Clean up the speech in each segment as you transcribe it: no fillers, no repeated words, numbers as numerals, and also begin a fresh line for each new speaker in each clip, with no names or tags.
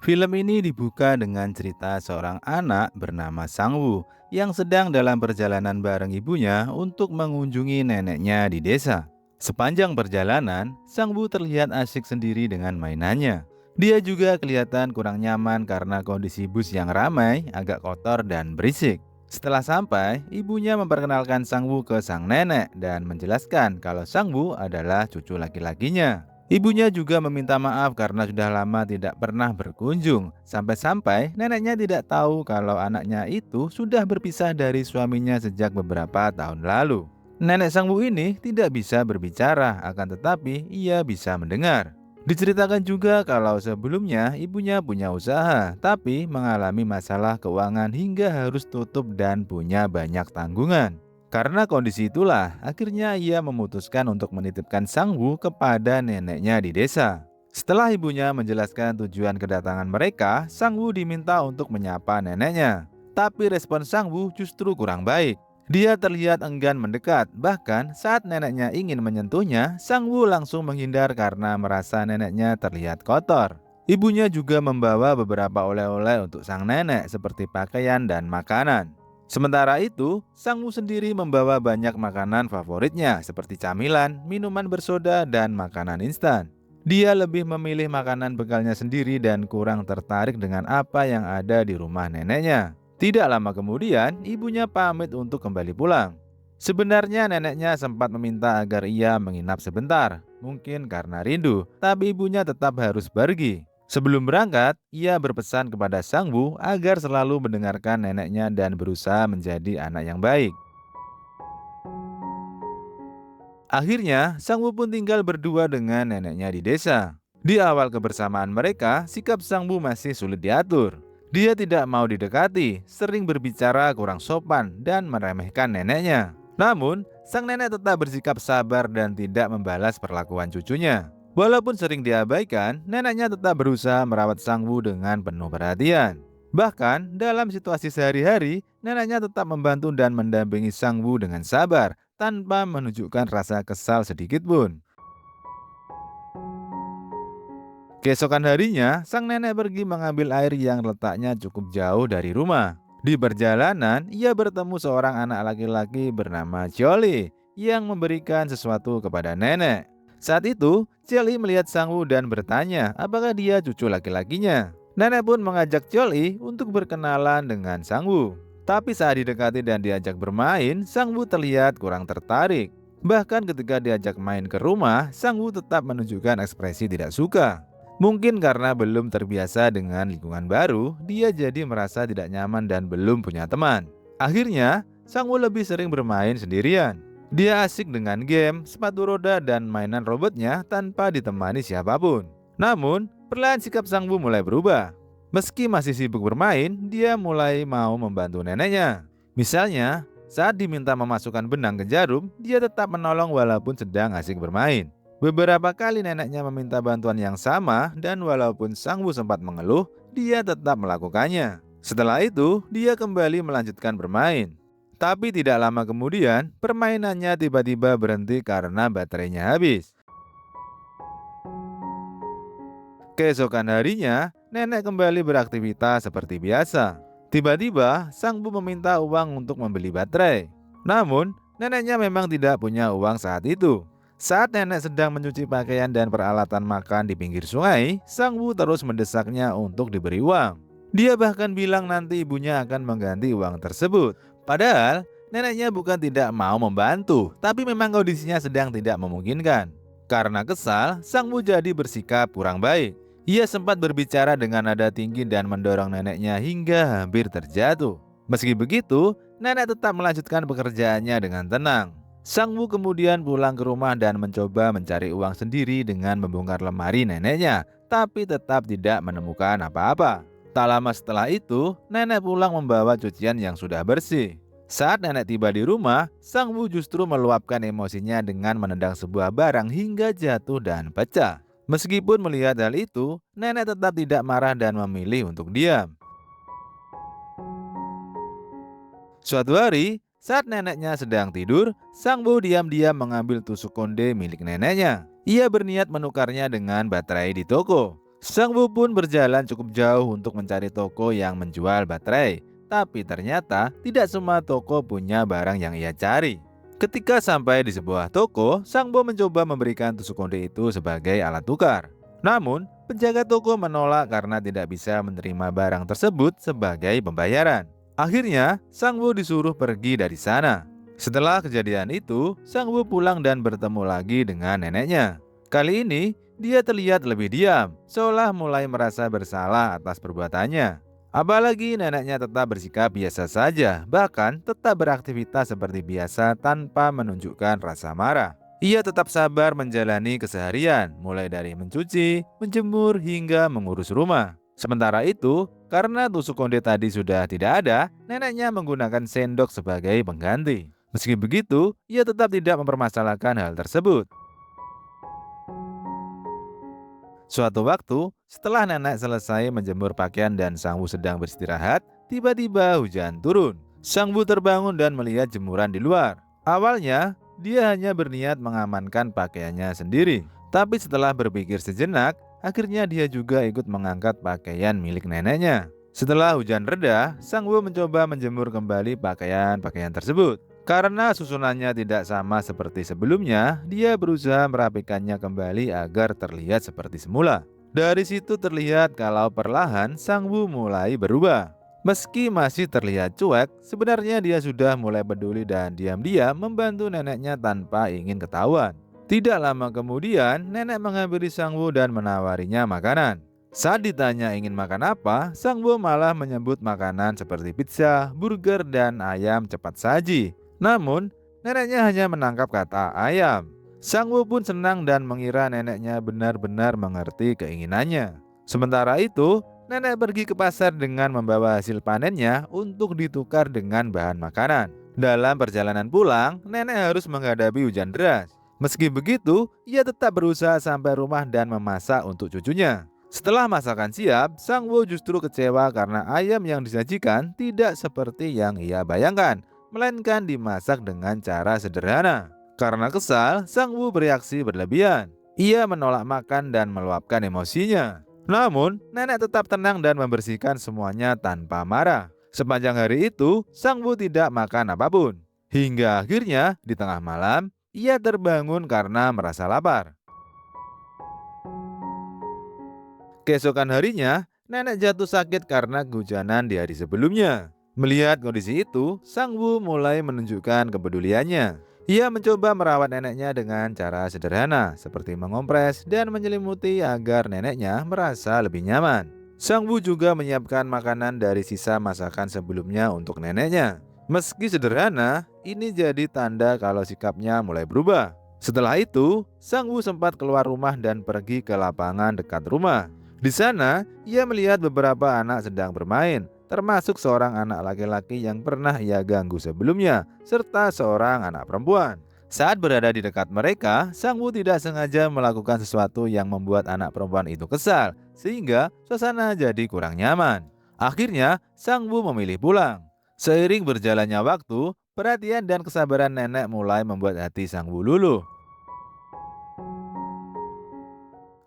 Film ini dibuka dengan cerita seorang anak bernama Sangwoo yang sedang dalam perjalanan bareng ibunya untuk mengunjungi neneknya di desa. Sepanjang perjalanan, Sangwoo terlihat asyik sendiri dengan mainannya. Dia juga kelihatan kurang nyaman karena kondisi bus yang ramai, agak kotor dan berisik. Setelah sampai, ibunya memperkenalkan Sangwoo ke sang nenek dan menjelaskan kalau Sangwoo adalah cucu laki-lakinya. Ibunya juga meminta maaf karena sudah lama tidak pernah berkunjung. Sampai-sampai neneknya tidak tahu kalau anaknya itu sudah berpisah dari suaminya sejak beberapa tahun lalu. Nenek Sangwu ini tidak bisa berbicara, akan tetapi ia bisa mendengar. Diceritakan juga kalau sebelumnya ibunya punya usaha, tapi mengalami masalah keuangan hingga harus tutup dan punya banyak tanggungan. Karena kondisi itulah, akhirnya ia memutuskan untuk menitipkan Sangwu kepada neneknya di desa. Setelah ibunya menjelaskan tujuan kedatangan mereka, Sangwu diminta untuk menyapa neneknya. Tapi respon Sangwu justru kurang baik. Dia terlihat enggan mendekat, bahkan saat neneknya ingin menyentuhnya, Sangwu langsung menghindar karena merasa neneknya terlihat kotor. Ibunya juga membawa beberapa oleh-oleh untuk sang nenek seperti pakaian dan makanan. Sementara itu, Sangwoo sendiri membawa banyak makanan favoritnya seperti camilan, minuman bersoda, dan makanan instan. Dia lebih memilih makanan bekalnya sendiri dan kurang tertarik dengan apa yang ada di rumah neneknya. Tidak lama kemudian, ibunya pamit untuk kembali pulang. Sebenarnya neneknya sempat meminta agar ia menginap sebentar, mungkin karena rindu, tapi ibunya tetap harus pergi. Sebelum berangkat, ia berpesan kepada Sangwoo agar selalu mendengarkan neneknya dan berusaha menjadi anak yang baik. Akhirnya, Sangwoo pun tinggal berdua dengan neneknya di desa. Di awal kebersamaan mereka, sikap Sangwoo masih sulit diatur. Dia tidak mau didekati, sering berbicara kurang sopan, dan meremehkan neneknya. Namun, sang nenek tetap bersikap sabar dan tidak membalas perlakuan cucunya. Walaupun sering diabaikan, neneknya tetap berusaha merawat Sangwoo dengan penuh perhatian. Bahkan, dalam situasi sehari-hari, neneknya tetap membantu dan mendampingi Sangwoo dengan sabar, tanpa menunjukkan rasa kesal sedikit pun. Keesokan harinya, sang nenek pergi mengambil air yang letaknya cukup jauh dari rumah. Di perjalanan, ia bertemu seorang anak laki-laki bernama Jolly yang memberikan sesuatu kepada nenek. Saat itu, Jolly melihat Sangwoo dan bertanya apakah dia cucu laki-lakinya. Nenek pun mengajak Jolly untuk berkenalan dengan Sangwoo. Tapi saat didekati dan diajak bermain, Sangwoo terlihat kurang tertarik. Bahkan ketika diajak main ke rumah, Sangwoo tetap menunjukkan ekspresi tidak suka. Mungkin karena belum terbiasa dengan lingkungan baru, dia jadi merasa tidak nyaman dan belum punya teman. Akhirnya, Sangwoo lebih sering bermain sendirian. Dia asik dengan game, sepatu roda, dan mainan robotnya tanpa ditemani siapapun. Namun, perlahan sikap Sangwoo mulai berubah. Meski masih sibuk bermain, dia mulai mau membantu neneknya. Misalnya, saat diminta memasukkan benang ke jarum, dia tetap menolong walaupun sedang asik bermain. Beberapa kali neneknya meminta bantuan yang sama dan walaupun Sangwoo sempat mengeluh, dia tetap melakukannya. Setelah itu, dia kembali melanjutkan bermain. Tapi tidak lama kemudian, permainannya tiba-tiba berhenti karena baterainya habis. Keesokan harinya, nenek kembali beraktivitas seperti biasa. Tiba-tiba, Sangwoo meminta uang untuk membeli baterai. Namun, neneknya memang tidak punya uang saat itu. Saat nenek sedang mencuci pakaian dan peralatan makan di pinggir sungai, Sangwoo terus mendesaknya untuk diberi uang. Dia bahkan bilang nanti ibunya akan mengganti uang tersebut. Padahal, neneknya bukan tidak mau membantu, tapi memang kondisinya sedang tidak memungkinkan. Karena kesal, Sangwoo jadi bersikap kurang baik. Ia sempat berbicara dengan nada tinggi dan mendorong neneknya hingga hampir terjatuh. Meski begitu, nenek tetap melanjutkan pekerjaannya dengan tenang. Sangwoo kemudian pulang ke rumah dan mencoba mencari uang sendiri dengan membongkar lemari neneknya, tapi tetap tidak menemukan apa-apa. Tak lama setelah itu, nenek pulang membawa cucian yang sudah bersih. Saat nenek tiba di rumah, Sangwoo justru meluapkan emosinya dengan menendang sebuah barang hingga jatuh dan pecah. Meskipun melihat hal itu, nenek tetap tidak marah dan memilih untuk diam. Suatu hari, saat neneknya sedang tidur, Sangwoo diam-diam mengambil tusuk konde milik neneknya. Ia berniat menukarnya dengan baterai di toko. Sang Wu pun berjalan cukup jauh untuk mencari toko yang menjual baterai. Tapi ternyata tidak semua toko punya barang yang ia cari. Ketika sampai di sebuah toko, Sang Bo mencoba memberikan tusuk konde itu sebagai alat tukar. Namun, penjaga toko menolak karena tidak bisa menerima barang tersebut sebagai pembayaran. Akhirnya, Sang Wo disuruh pergi dari sana. Setelah kejadian itu, Sang Wo pulang dan bertemu lagi dengan neneknya. Kali ini, dia terlihat lebih diam, seolah mulai merasa bersalah atas perbuatannya. Apalagi neneknya tetap bersikap biasa saja, bahkan tetap beraktivitas seperti biasa tanpa menunjukkan rasa marah. Ia tetap sabar menjalani keseharian, mulai dari mencuci, menjemur, hingga mengurus rumah. Sementara itu, karena tusuk konde tadi sudah tidak ada, neneknya menggunakan sendok sebagai pengganti. Meski begitu, ia tetap tidak mempermasalahkan hal tersebut. Suatu waktu, setelah nenek selesai menjemur pakaian dan Sang Wu sedang beristirahat, tiba-tiba hujan turun. Sang Wu terbangun dan melihat jemuran di luar. Awalnya, dia hanya berniat mengamankan pakaiannya sendiri. Tapi setelah berpikir sejenak, akhirnya dia juga ikut mengangkat pakaian milik neneknya. Setelah hujan reda, Sang Wu mencoba menjemur kembali pakaian-pakaian tersebut. Karena susunannya tidak sama seperti sebelumnya, dia berusaha merapikannya kembali agar terlihat seperti semula. Dari situ terlihat kalau perlahan Sang Wu mulai berubah. Meski masih terlihat cuek, sebenarnya dia sudah mulai peduli dan diam-diam membantu neneknya tanpa ingin ketahuan. Tidak lama kemudian, nenek menghampiri Sang Wu dan menawarinya makanan. Saat ditanya ingin makan apa, Sang Wu malah menyebut makanan seperti pizza, burger, dan ayam cepat saji. Namun, neneknya hanya menangkap kata ayam. Sang Wu pun senang dan mengira neneknya benar-benar mengerti keinginannya. Sementara itu, nenek pergi ke pasar dengan membawa hasil panennya untuk ditukar dengan bahan makanan. Dalam perjalanan pulang, nenek harus menghadapi hujan deras. Meski begitu, ia tetap berusaha sampai rumah dan memasak untuk cucunya. Setelah masakan siap, Sang Wu justru kecewa karena ayam yang disajikan tidak seperti yang ia bayangkan, melainkan dimasak dengan cara sederhana. Karena kesal, Sang Wu bereaksi berlebihan. Ia menolak makan dan meluapkan emosinya. Namun, nenek tetap tenang dan membersihkan semuanya tanpa marah. Sepanjang hari itu, Sang Wu tidak makan apapun. Hingga akhirnya, di tengah malam, ia terbangun karena merasa lapar. Keesokan harinya, nenek jatuh sakit karena kehujanan di hari sebelumnya. Melihat kondisi itu, Sang Wu mulai menunjukkan kepeduliannya. Ia mencoba merawat neneknya dengan cara sederhana, seperti mengompres dan menyelimuti agar neneknya merasa lebih nyaman. Sang Wu juga menyiapkan makanan dari sisa masakan sebelumnya untuk neneknya. Meski sederhana, ini jadi tanda kalau sikapnya mulai berubah. Setelah itu, Sang Wu sempat keluar rumah dan pergi ke lapangan dekat rumah. Di sana, ia melihat beberapa anak sedang bermain, termasuk seorang anak laki-laki yang pernah ia ganggu sebelumnya, serta seorang anak perempuan. Saat berada di dekat mereka, Sang Wu tidak sengaja melakukan sesuatu yang membuat anak perempuan itu kesal, sehingga suasana jadi kurang nyaman. Akhirnya, Sang Wu memilih pulang. Seiring berjalannya waktu, perhatian dan kesabaran nenek mulai membuat hati Sang Wu luluh.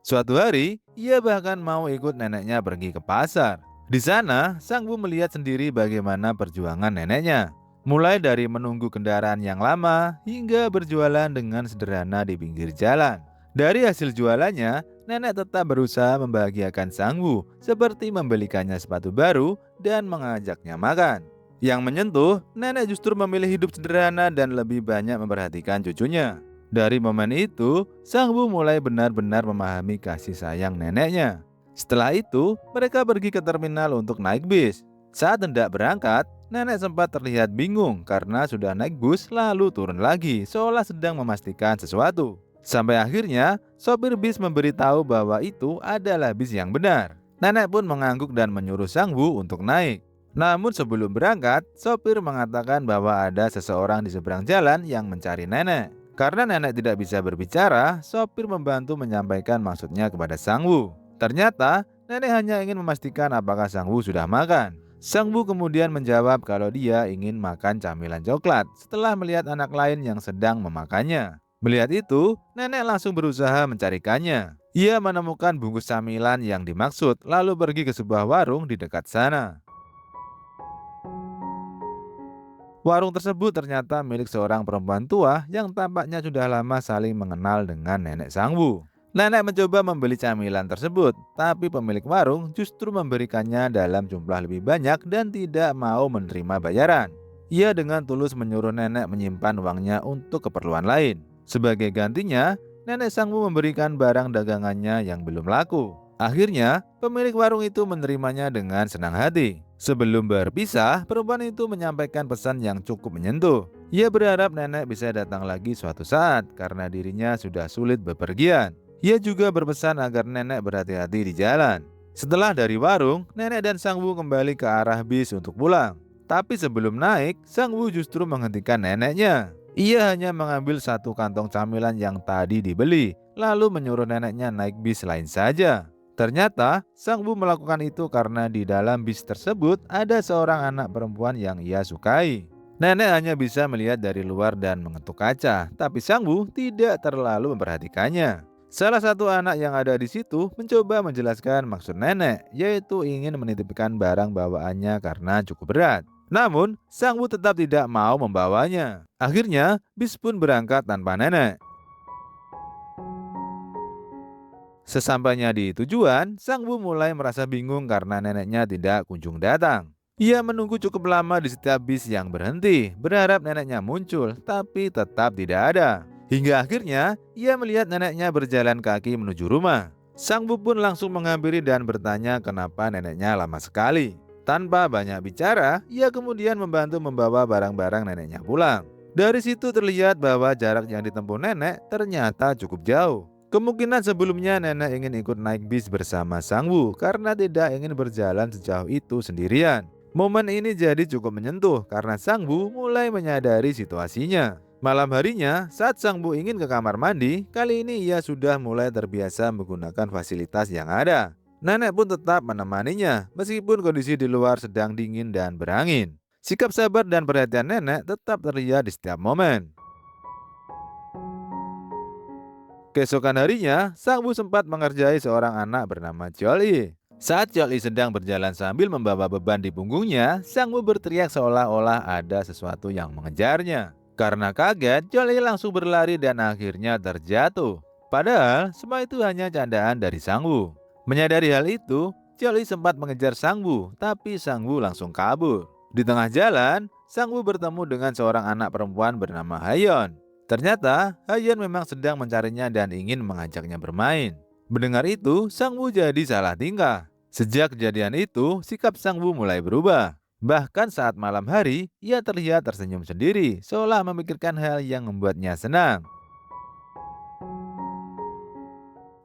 Suatu hari, ia bahkan mau ikut neneknya pergi ke pasar. Di sana, Sang Wu melihat sendiri bagaimana perjuangan neneknya. Mulai dari menunggu kendaraan yang lama, hingga berjualan dengan sederhana di pinggir jalan. Dari hasil jualannya, nenek tetap berusaha membahagiakan Sang Wu, seperti membelikannya sepatu baru dan mengajaknya makan. Yang menyentuh, nenek justru memilih hidup sederhana dan lebih banyak memperhatikan cucunya. Dari momen itu, Sang Wu mulai benar-benar memahami kasih sayang neneknya. Setelah itu, mereka pergi ke terminal untuk naik bis. Saat hendak berangkat, nenek sempat terlihat bingung karena sudah naik bus lalu turun lagi, seolah sedang memastikan sesuatu. Sampai akhirnya, sopir bis memberitahu bahwa itu adalah bis yang benar. Nenek pun mengangguk dan menyuruh Sang Wu untuk naik. Namun sebelum berangkat, sopir mengatakan bahwa ada seseorang di seberang jalan yang mencari nenek. Karena nenek tidak bisa berbicara, sopir membantu menyampaikan maksudnya kepada Sang Wu. Ternyata, nenek hanya ingin memastikan apakah Sang Wu sudah makan. Sang Wu kemudian menjawab kalau dia ingin makan camilan coklat setelah melihat anak lain yang sedang memakannya. Melihat itu, nenek langsung berusaha mencarikannya. Ia menemukan bungkus camilan yang dimaksud, lalu pergi ke sebuah warung di dekat sana. Warung tersebut ternyata milik seorang perempuan tua yang tampaknya sudah lama saling mengenal dengan nenek Sangwu. Nenek mencoba membeli camilan tersebut, tapi pemilik warung justru memberikannya dalam jumlah lebih banyak dan tidak mau menerima bayaran. Ia dengan tulus menyuruh nenek menyimpan uangnya untuk keperluan lain. Sebagai gantinya, nenek Sangwu memberikan barang dagangannya yang belum laku. Akhirnya, pemilik warung itu menerimanya dengan senang hati. Sebelum berpisah, perempuan itu menyampaikan pesan yang cukup menyentuh. Ia berharap nenek bisa datang lagi suatu saat karena dirinya sudah sulit bepergian. Ia juga berpesan agar nenek berhati-hati di jalan. Setelah dari warung, nenek dan Sang Wu kembali ke arah bis untuk pulang. Tapi sebelum naik, Sang Wu justru menghentikan neneknya. Ia hanya mengambil satu kantong camilan yang tadi dibeli, lalu menyuruh neneknya naik bis lain saja. Ternyata, Sang Bu melakukan itu karena di dalam bis tersebut ada seorang anak perempuan yang ia sukai. Nenek hanya bisa melihat dari luar dan mengetuk kaca, tapi Sang Bu tidak terlalu memperhatikannya. Salah satu anak yang ada di situ mencoba menjelaskan maksud nenek, yaitu ingin menitipkan barang bawaannya karena cukup berat. Namun, Sang Bu tetap tidak mau membawanya. Akhirnya, bis pun berangkat tanpa nenek. Sesampainya di tujuan, Sang Bu mulai merasa bingung karena neneknya tidak kunjung datang. Ia menunggu cukup lama di setiap bis yang berhenti, berharap neneknya muncul, tapi tetap tidak ada. Hingga akhirnya, ia melihat neneknya berjalan kaki menuju rumah. Sang Bu pun langsung menghampiri dan bertanya kenapa neneknya lama sekali. Tanpa banyak bicara, ia kemudian membantu membawa barang-barang neneknya pulang. Dari situ terlihat bahwa jarak yang ditempuh nenek ternyata cukup jauh. Kemungkinan sebelumnya nenek ingin ikut naik bis bersama Sang Wu karena tidak ingin berjalan sejauh itu sendirian. Momen ini jadi cukup menyentuh karena Sang Wu mulai menyadari situasinya. Malam harinya, saat Sang Wu ingin ke kamar mandi, kali ini ia sudah mulai terbiasa menggunakan fasilitas yang ada. Nenek pun tetap menemaninya, meskipun kondisi di luar sedang dingin dan berangin. Sikap sabar dan perhatian nenek tetap terlihat di setiap momen. Keesokan harinya, Sang Bu sempat mengerjai seorang anak bernama Jolly. Saat Jolly sedang berjalan sambil membawa beban di punggungnya, Sang Bu berteriak seolah-olah ada sesuatu yang mengejarnya. Karena kaget, Jolly langsung berlari dan akhirnya terjatuh. Padahal, semua itu hanya candaan dari Sang Bu. Menyadari hal itu, Jolly sempat mengejar Sang Bu, tapi Sang Bu langsung kabur. Di tengah jalan, Sang Bu bertemu dengan seorang anak perempuan bernama Hayon. Ternyata, Hayon memang sedang mencarinya dan ingin mengajaknya bermain. Mendengar itu, Sang Wu jadi salah tingkah. Sejak kejadian itu, sikap Sang Wu mulai berubah. Bahkan saat malam hari, ia terlihat tersenyum sendiri, seolah memikirkan hal yang membuatnya senang.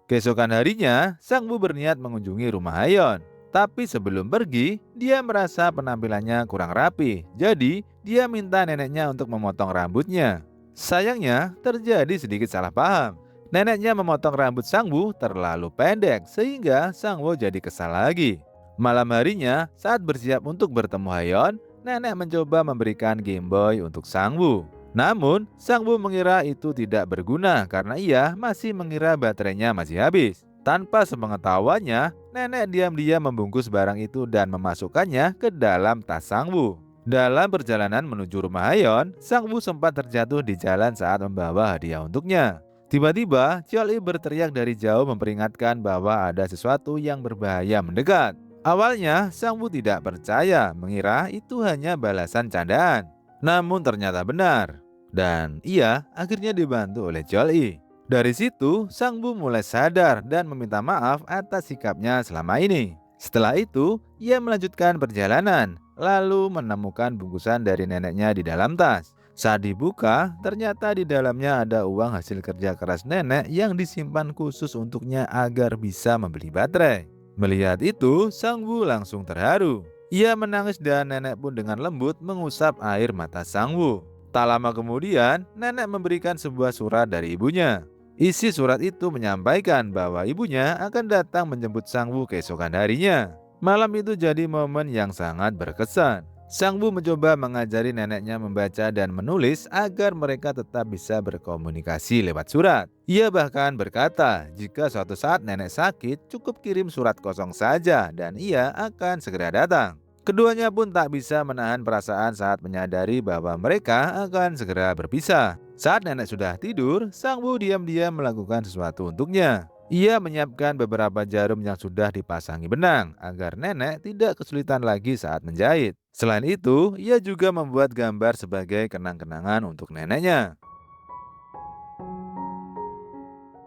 Keesokan harinya, Sang Wu berniat mengunjungi rumah Hayon. Tapi sebelum pergi, dia merasa penampilannya kurang rapi. Jadi, dia minta neneknya untuk memotong rambutnya. Sayangnya, terjadi sedikit salah paham. Neneknya memotong rambut Sang Wu terlalu pendek sehingga Sang Wu jadi kesal lagi. Malam harinya, saat bersiap untuk bertemu Hayon, nenek mencoba memberikan Game Boy untuk Sang Wu. Namun, Sang Wu mengira itu tidak berguna karena ia masih mengira baterainya masih habis. Tanpa sepengetahuannya, nenek diam-diam membungkus barang itu dan memasukkannya ke dalam tas Sang Wu. Dalam perjalanan menuju rumah Hayon, Sang Wu sempat terjatuh di jalan saat membawa hadiah untuknya. Tiba-tiba, Jolly berteriak dari jauh memperingatkan bahwa ada sesuatu yang berbahaya mendekat. Awalnya, Sang Wu tidak percaya, mengira itu hanya balasan candaan. Namun ternyata benar. Dan ia akhirnya dibantu oleh Jolly. Dari situ, Sang Wu mulai sadar dan meminta maaf atas sikapnya selama ini. Setelah itu, ia melanjutkan perjalanan, lalu menemukan bungkusan dari neneknya di dalam tas. Saat dibuka, ternyata di dalamnya ada uang hasil kerja keras nenek yang disimpan khusus untuknya agar bisa membeli baterai. Melihat itu, Sang Wu langsung terharu. Ia menangis dan nenek pun dengan lembut mengusap air mata Sang Wu. Tak lama kemudian, nenek memberikan sebuah surat dari ibunya. Isi surat itu menyampaikan bahwa ibunya akan datang menjemput Sang Wu keesokan harinya. Malam itu jadi momen yang sangat berkesan. Sang Bu mencoba mengajari neneknya membaca dan menulis agar mereka tetap bisa berkomunikasi lewat surat. Ia bahkan berkata, jika suatu saat nenek sakit, cukup kirim surat kosong saja dan ia akan segera datang. Keduanya pun tak bisa menahan perasaan saat menyadari bahwa mereka akan segera berpisah. Saat nenek sudah tidur, Sang Bu diam-diam melakukan sesuatu untuknya. Ia menyiapkan beberapa jarum yang sudah dipasangi benang agar nenek tidak kesulitan lagi saat menjahit. Selain itu, ia juga membuat gambar sebagai kenang-kenangan untuk neneknya.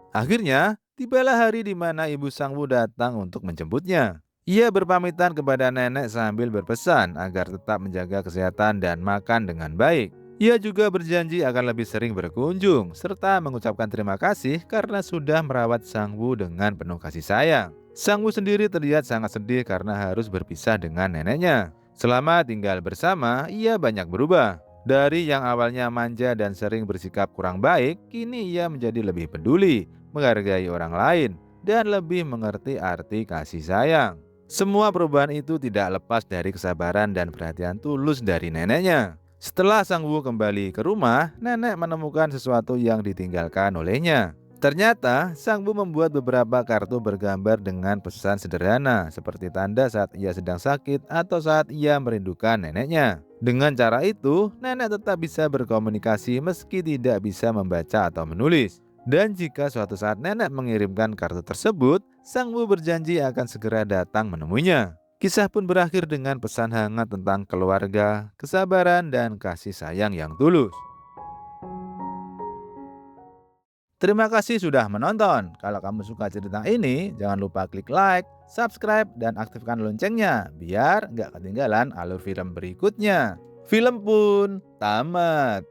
Akhirnya, tibalah hari di mana ibu Sang Wu datang untuk menjemputnya. Ia berpamitan kepada nenek sambil berpesan agar tetap menjaga kesehatan dan makan dengan baik. Ia juga berjanji akan lebih sering berkunjung, serta mengucapkan terima kasih karena sudah merawat Sang Wu dengan penuh kasih sayang. Sang Wu sendiri terlihat sangat sedih karena harus berpisah dengan neneknya. Selama tinggal bersama, ia banyak berubah. Dari yang awalnya manja dan sering bersikap kurang baik, kini ia menjadi lebih peduli, menghargai orang lain, dan lebih mengerti arti kasih sayang. Semua perubahan itu tidak lepas dari kesabaran dan perhatian tulus dari neneknya. Setelah Sang Wu kembali ke rumah, nenek menemukan sesuatu yang ditinggalkan olehnya. Ternyata, Sang Bu membuat beberapa kartu bergambar dengan pesan sederhana, seperti tanda saat ia sedang sakit atau saat ia merindukan neneknya. Dengan cara itu, nenek tetap bisa berkomunikasi meski tidak bisa membaca atau menulis. Dan jika suatu saat nenek mengirimkan kartu tersebut, Sang Bu berjanji akan segera datang menemuinya. Kisah pun berakhir dengan pesan hangat tentang keluarga, kesabaran, dan kasih sayang yang tulus. Terima kasih sudah menonton. Kalau kamu suka cerita ini, jangan lupa klik like, subscribe, dan aktifkan loncengnya biar nggak ketinggalan alur film berikutnya. Film pun tamat.